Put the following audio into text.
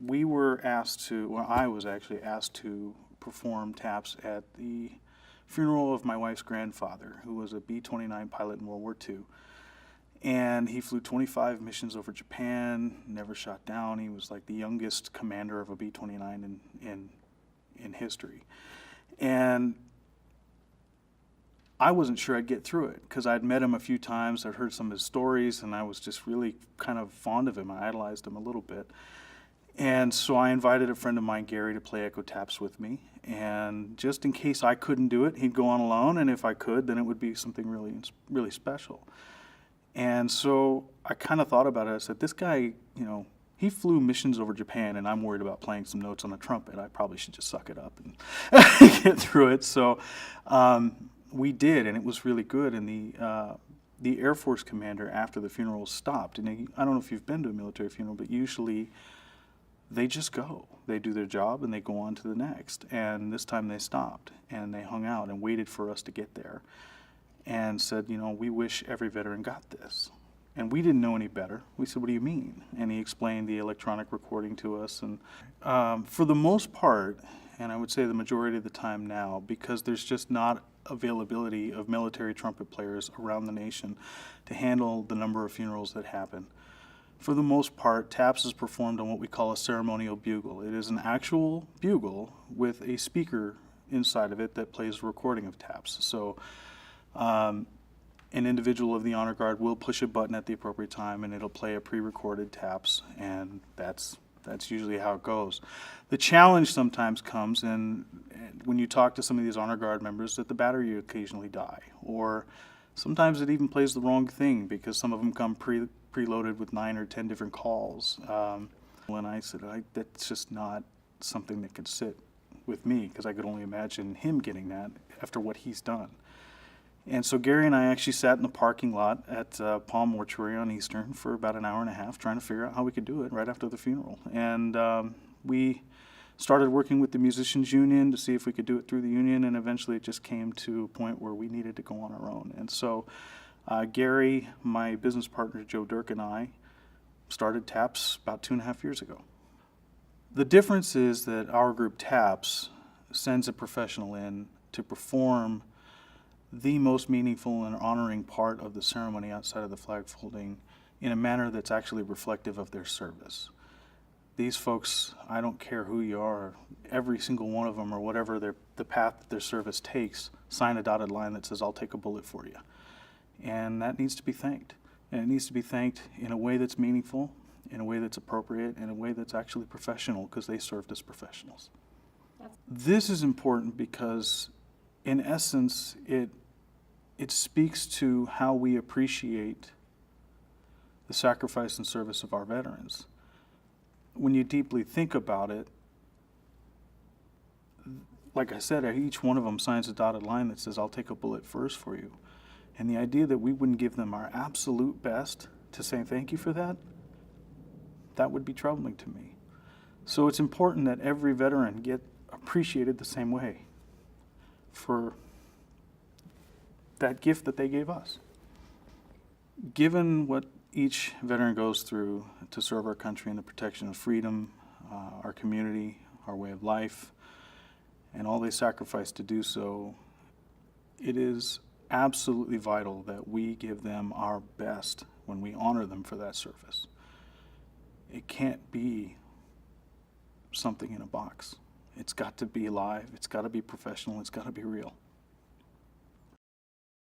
we were asked to, well, I was actually asked to perform taps at the funeral of my wife's grandfather, who was a B-29 pilot in World War II. And he flew 25 missions over Japan, never shot down. He was like the youngest commander of a B-29 in history. And I wasn't sure I'd get through it because I'd met him a few times, I'd heard some of his stories, and I was just really kind of fond of him. I idolized him a little bit. And so I invited a friend of mine, Gary, to play Echo Taps with me. And just in case I couldn't do it, he'd go on alone, and if I could, then it would be something really, really special. And so I kind of thought about it. I said, this guy, you know, he flew missions over Japan, and I'm worried about playing some notes on a trumpet. I probably should just suck it up and get through it. So we did, and it was really good. And the Air Force commander, after the funeral, stopped. And I don't know if you've been to a military funeral, but usually they just go. They do their job, and they go on to the next. And this time they stopped, and they hung out and waited for us to get there and said, you know, we wish every veteran got this. And we didn't know any better. We said, what do you mean? And he explained the electronic recording to us. And for the most part, and I would say the majority of the time now, because there's just not availability of military trumpet players around the nation to handle the number of funerals that happen, for the most part, TAPPS is performed on what we call a ceremonial bugle. It is an actual bugle with a speaker inside of it that plays a recording of TAPPS. So an individual of the honor guard will push a button at the appropriate time, and it'll play a pre-recorded TAPPS, and that's usually how it goes. The challenge sometimes comes in when you talk to some of these honor guard members that the battery occasionally die, or sometimes it even plays the wrong thing because some of them come preloaded with 9 or 10 different calls. When I said, that's just not something that could sit with me, because I could only imagine him getting that after what he's done. And so Gary and I actually sat in the parking lot at Palm Mortuary on Eastern for about an hour and a half trying to figure out how we could do it right after the funeral. And we started working with the musicians union to see if we could do it through the union, and eventually it just came to a point where we needed to go on our own. And so Gary, my business partner Joe Dirk, and I started TAPPS about 2.5 years ago. The difference is that our group TAPPS sends a professional in to perform the most meaningful and honoring part of the ceremony outside of the flag folding in a manner that's actually reflective of their service. These folks, I don't care who you are, every single one of them, or whatever the path that their service takes, sign a dotted line that says, I'll take a bullet for you. And that needs to be thanked. And it needs to be thanked in a way that's meaningful, in a way that's appropriate, in a way that's actually professional, because they served as professionals. This is important because, in essence, it speaks to how we appreciate the sacrifice and service of our veterans. When you deeply think about it, like I said, each one of them signs a dotted line that says, I'll take a bullet first for you. And the idea that we wouldn't give them our absolute best to say thank you for that, that would be troubling to me. So it's important that every veteran get appreciated the same way for that gift that they gave us. Given what each veteran goes through to serve our country in the protection of freedom, our community, our way of life, and all they sacrifice to do so, it is absolutely vital that we give them our best when we honor them for that service. It can't be something in a box. It's got to be live, it's got to be professional, it's got to be real.